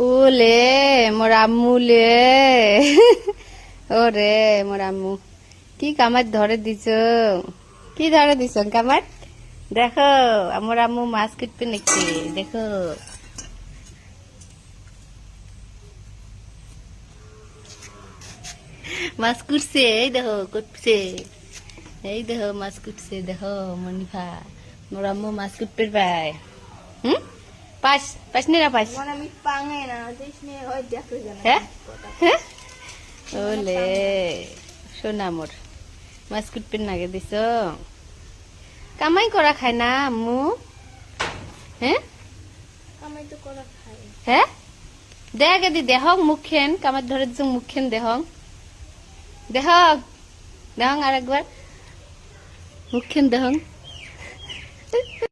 ওলে মোর আম্মু লে ওরে মোর আম্মু কি কামার ধরে দিছ, কি ধরে দিছ কামার? দেখো আমার আম্মু মাছ কাটবে নাকি, দেখো মাছ কুটছে, এই দেখো কুটছে, এই দেখো মাছ কুটছে, দেখো মনিফা মোর আম্মু মাছ কুটবে পায়। হুম পাস পাস নি না pass? Mana mi pangai na, this ne hoy দেখো জানা। হ্যাঁ হ্যাঁ ওলে সোনা মোর মাছ কুটপেন নাগে দিছ, কামাই করা খায় না আম্মু? হ্যাঁ আমি তো করা খাই। হ্যাঁ দেখ দি দেহং মুখেন কামার ধরে দিছ, মুখেন দেহং দেহং দেহং আর একবার মুখেন দেহং।